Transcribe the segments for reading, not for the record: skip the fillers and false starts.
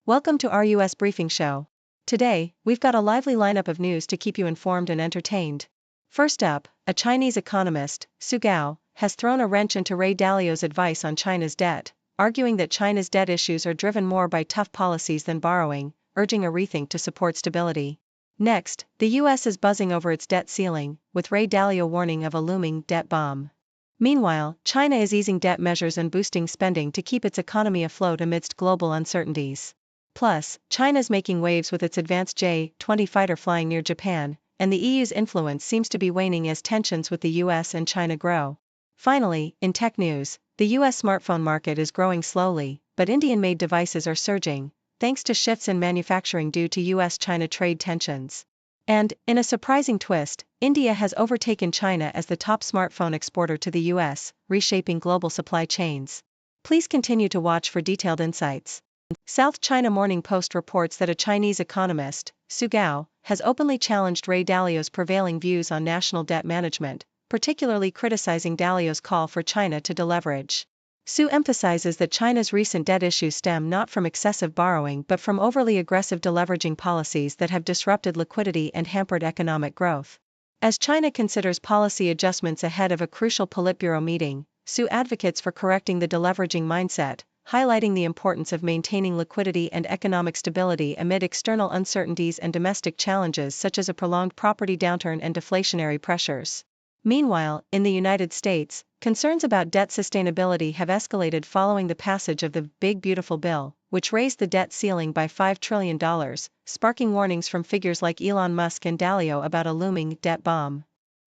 Welcome to our US Briefing Show. Today, we've got a lively lineup of news to keep you informed and entertained. First up, a Chinese economist, Su Gao, has thrown a wrench into Ray Dalio's advice on China's debt, arguing that China's debt issues are driven more by tough policies than borrowing, urging a rethink to support stability. Next, the US is buzzing over its debt ceiling, with Ray Dalio warning of a looming debt bomb. Meanwhile, China is easing debt measures and boosting spending to keep its economy afloat amidst global uncertainties. Plus, China's making waves with its advanced J-20 fighter flying near Japan, and the EU's influence seems to be waning as tensions with the US and China grow. Finally, in tech news, the US smartphone market is growing slowly, but Indian-made devices are surging, thanks to shifts in manufacturing due to US-China trade tensions. And, in a surprising twist, India has overtaken China as the top smartphone exporter to the US, reshaping global supply chains. Please continue to watch for detailed insights. South China Morning Post reports that a Chinese economist, Su Gao, has openly challenged Ray Dalio's prevailing views on national debt management, particularly criticizing Dalio's call for China to deleverage. Su emphasizes that China's recent debt issues stem not from excessive borrowing but from overly aggressive deleveraging policies that have disrupted liquidity and hampered economic growth. As China considers policy adjustments ahead of a crucial Politburo meeting, Su advocates for correcting the deleveraging mindset, highlighting the importance of maintaining liquidity and economic stability amid external uncertainties and domestic challenges such as a prolonged property downturn and deflationary pressures. Meanwhile, in the United States, concerns about debt sustainability have escalated following the passage of the Big Beautiful Bill, which raised the debt ceiling by $5 trillion, sparking warnings from figures like Elon Musk and Dalio about a looming debt bomb.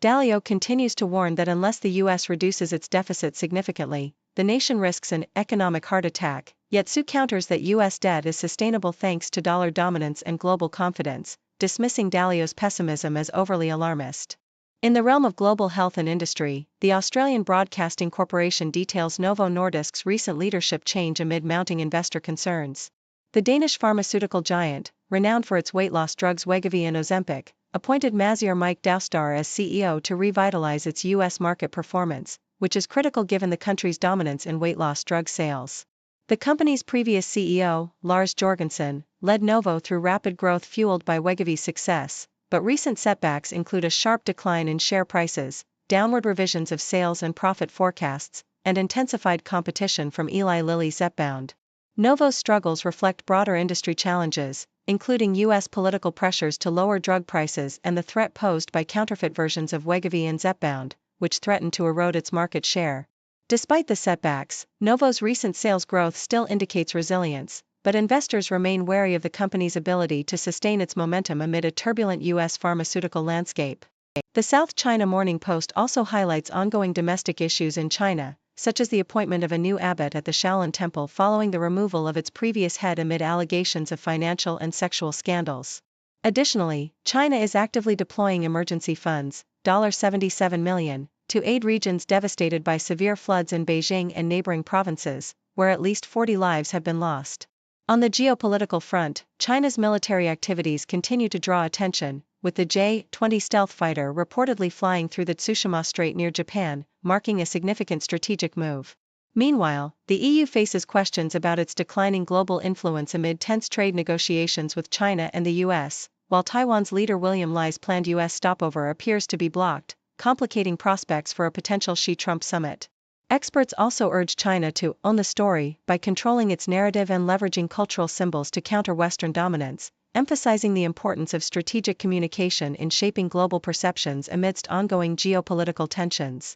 Dalio continues to warn that unless the US reduces its deficit significantly, the nation risks an economic heart attack, yet Su counters that US debt is sustainable thanks to dollar dominance and global confidence, dismissing Dalio's pessimism as overly alarmist. In the realm of global health and industry, the Australian Broadcasting Corporation details Novo Nordisk's recent leadership change amid mounting investor concerns. The Danish pharmaceutical giant, renowned for its weight loss drugs Wegovy and Ozempic, appointed Mazir Mike Doustar as CEO to revitalize its US market performance, which is critical given the country's dominance in weight loss drug sales. The company's previous CEO, Lars Jorgensen, led Novo through rapid growth fueled by Wegovy's success, but recent setbacks include a sharp decline in share prices, downward revisions of sales and profit forecasts, and intensified competition from Eli Lilly Zepbound. Novo's struggles reflect broader industry challenges, including US political pressures to lower drug prices and the threat posed by counterfeit versions of Wegovy and Zepbound, which threaten to erode its market share. Despite the setbacks, Novo's recent sales growth still indicates resilience, but investors remain wary of the company's ability to sustain its momentum amid a turbulent US pharmaceutical landscape. The South China Morning Post also highlights ongoing domestic issues in China, such as the appointment of a new abbot at the Shaolin Temple following the removal of its previous head amid allegations of financial and sexual scandals. Additionally, China is actively deploying emergency funds, $77 million, to aid regions devastated by severe floods in Beijing and neighboring provinces, where at least 40 lives have been lost. On the geopolitical front, China's military activities continue to draw attention, with the J-20 stealth fighter reportedly flying through the Tsushima Strait near Japan, marking a significant strategic move. Meanwhile, the EU faces questions about its declining global influence amid tense trade negotiations with China and the US, while Taiwan's leader William Lai's planned US stopover appears to be blocked, complicating prospects for a potential Xi-Trump summit. Experts also urge China to own the story by controlling its narrative and leveraging cultural symbols to counter Western dominance, emphasizing the importance of strategic communication in shaping global perceptions amidst ongoing geopolitical tensions.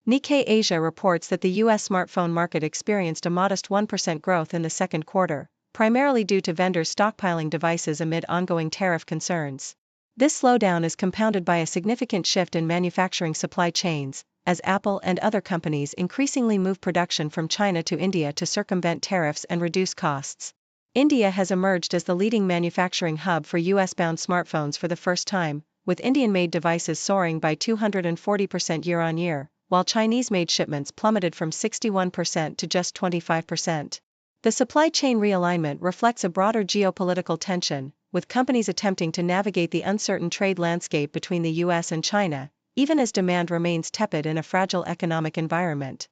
Nikkei Asia reports that the US smartphone market experienced a modest 1% growth in the second quarter, primarily due to vendors stockpiling devices amid ongoing tariff concerns. This slowdown is compounded by a significant shift in manufacturing supply chains, as Apple and other companies increasingly move production from China to India to circumvent tariffs and reduce costs. India has emerged as the leading manufacturing hub for US-bound smartphones for the first time, with Indian-made devices soaring by 240% year-on-year, while Chinese-made shipments plummeted from 61% to just 25%. The supply chain realignment reflects a broader geopolitical tension, with companies attempting to navigate the uncertain trade landscape between the US and China, even as demand remains tepid in a fragile economic environment.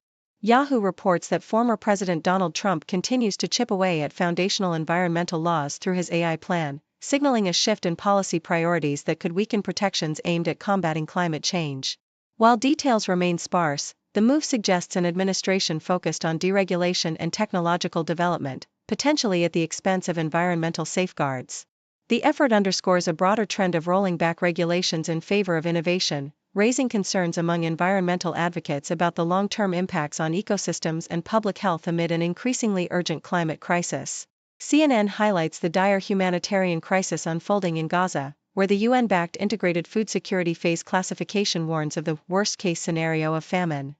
Yahoo reports that former President Donald Trump continues to chip away at foundational environmental laws through his AI plan, signaling a shift in policy priorities that could weaken protections aimed at combating climate change. While details remain sparse, the move suggests an administration focused on deregulation and technological development, potentially at the expense of environmental safeguards. The effort underscores a broader trend of rolling back regulations in favor of innovation, raising concerns among environmental advocates about the long-term impacts on ecosystems and public health amid an increasingly urgent climate crisis. CNN highlights the dire humanitarian crisis unfolding in Gaza, where the UN-backed Integrated Food Security Phase classification warns of the worst-case scenario of famine.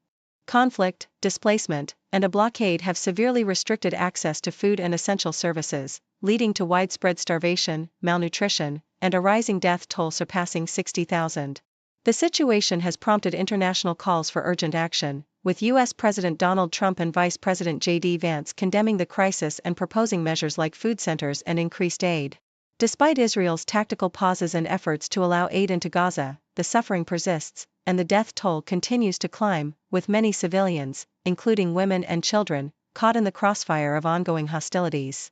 Conflict, displacement, and a blockade have severely restricted access to food and essential services, leading to widespread starvation, malnutrition, and a rising death toll surpassing 60,000. The situation has prompted international calls for urgent action, with U.S. President Donald Trump and Vice President J.D. Vance condemning the crisis and proposing measures like food centers and increased aid. Despite Israel's tactical pauses and efforts to allow aid into Gaza, the suffering persists, and the death toll continues to climb, with many civilians, including women and children, caught in the crossfire of ongoing hostilities.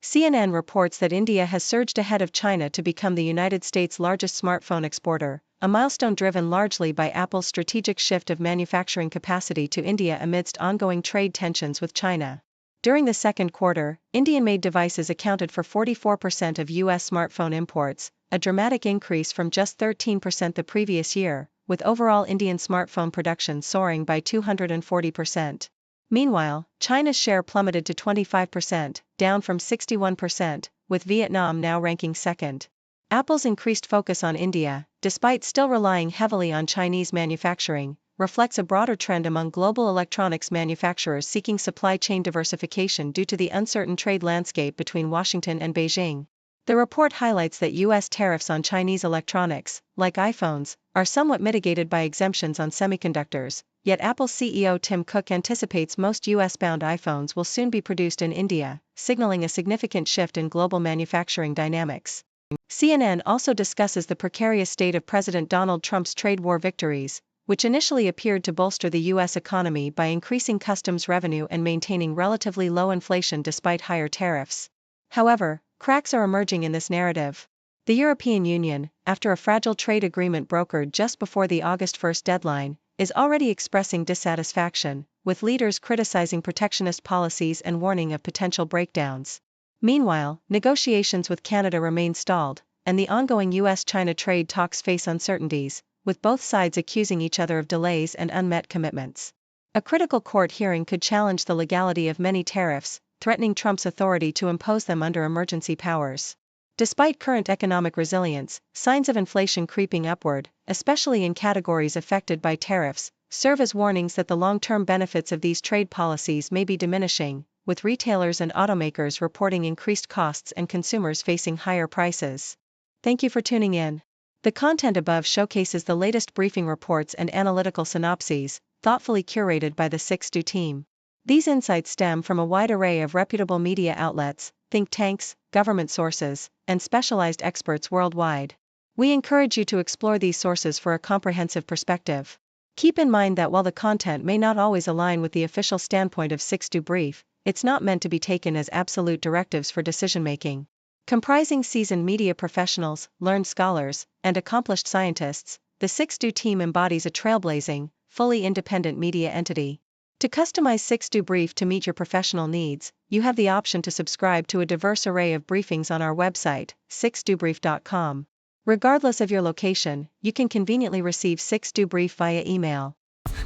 CNN reports that India has surged ahead of China to become the United States' largest smartphone exporter, a milestone driven largely by Apple's strategic shift of manufacturing capacity to India amidst ongoing trade tensions with China. During the second quarter, Indian-made devices accounted for 44% of U.S. smartphone imports, a dramatic increase from just 13% the previous year, with overall Indian smartphone production soaring by 240%. Meanwhile, China's share plummeted to 25%, down from 61%, with Vietnam now ranking second. Apple's increased focus on India, despite still relying heavily on Chinese manufacturing, reflects a broader trend among global electronics manufacturers seeking supply chain diversification due to the uncertain trade landscape between Washington and Beijing. The report highlights that U.S. tariffs on Chinese electronics, like iPhones, are somewhat mitigated by exemptions on semiconductors, yet Apple CEO Tim Cook anticipates most U.S.-bound iPhones will soon be produced in India, signaling a significant shift in global manufacturing dynamics. CNN also discusses the precarious state of President Donald Trump's trade war victories, which initially appeared to bolster the U.S. economy by increasing customs revenue and maintaining relatively low inflation despite higher tariffs. However, cracks are emerging in this narrative. The European Union, after a fragile trade agreement brokered just before the August 1 deadline, is already expressing dissatisfaction, with leaders criticizing protectionist policies and warning of potential breakdowns. Meanwhile, negotiations with Canada remain stalled, and the ongoing U.S.-China trade talks face uncertainties, with both sides accusing each other of delays and unmet commitments. A critical court hearing could challenge the legality of many tariffs, threatening Trump's authority to impose them under emergency powers. Despite current economic resilience, signs of inflation creeping upward, especially in categories affected by tariffs, serve as warnings that the long-term benefits of these trade policies may be diminishing, with retailers and automakers reporting increased costs and consumers facing higher prices. Thank you for tuning in. The content above showcases the latest briefing reports and analytical synopses, thoughtfully curated by the 6Do team. These insights stem from a wide array of reputable media outlets, think tanks, government sources, and specialized experts worldwide. We encourage you to explore these sources for a comprehensive perspective. Keep in mind that while the content may not always align with the official standpoint of 6Do Brief, it's not meant to be taken as absolute directives for decision-making. Comprising seasoned media professionals, learned scholars, and accomplished scientists, the 6Do team embodies a trailblazing, fully independent media entity. To customize 6Do Brief to meet your professional needs, you have the option to subscribe to a diverse array of briefings on our website, 6dobrief.com. Regardless of your location, you can conveniently receive 6Do Brief via email.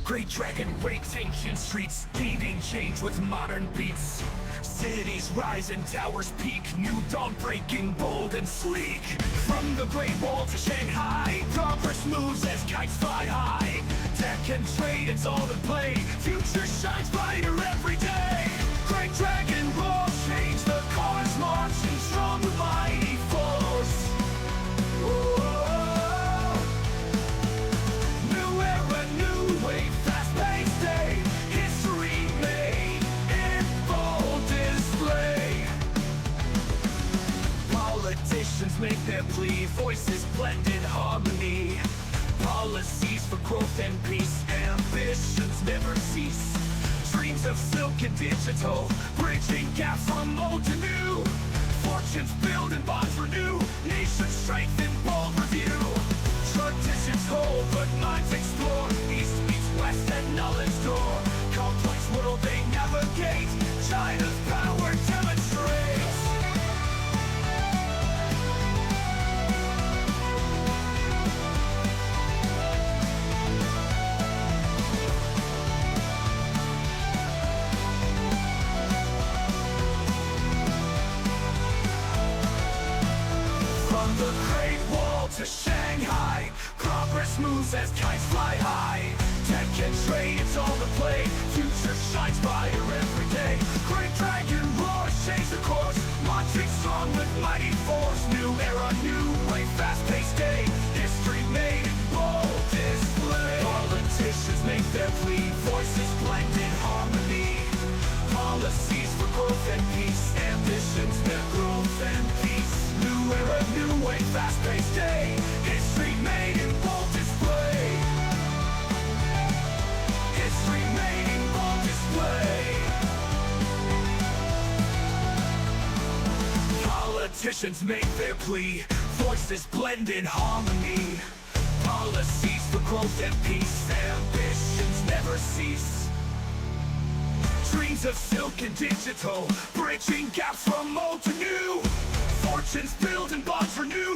Great dragon wakes ancient streets, leading change with modern beats. Cities rise and towers peak, new dawn breaking, bold and sleek. From the Great Wall to Shanghai, progress moves as kites fly high. Tech and trade, it's all in play, future shines brighter every day. Great dragon will change, the cause marching strong with mighty force. Whoa. New era, new wave, fast-paced day, history made in full display. Politicians make their plea, voices blend in harmony. Policies for growth and peace, ambitions never cease. Dreams of silk and digital, bridging gaps from old to new. Fortunes build and bonds renew, nations strengthen, bold review. Traditions hold, but minds explore. East meets west and knowledge door. Complex world they navigate, China's power demonstrates. From the Great Wall to Shanghai, progress moves as kites fly high. Tech and trade, it's all the play. Future shines brighter every day. Great dragon roars, change the course. Marching strong with mighty force. New era, new way, fast-paced day. History made in bold display. Politicians make their plea, voices blend in harmony. Policies for growth and peace, ambitions their growth and peace. New era, new way, fast-paced day. History made in bold display. History made in bold display. Politicians make their plea, voices blend in harmony. Policies for growth and peace, ambitions never cease. Dreams of silk and digital, bridging gaps from old to new. Fortunes build and bonds renew,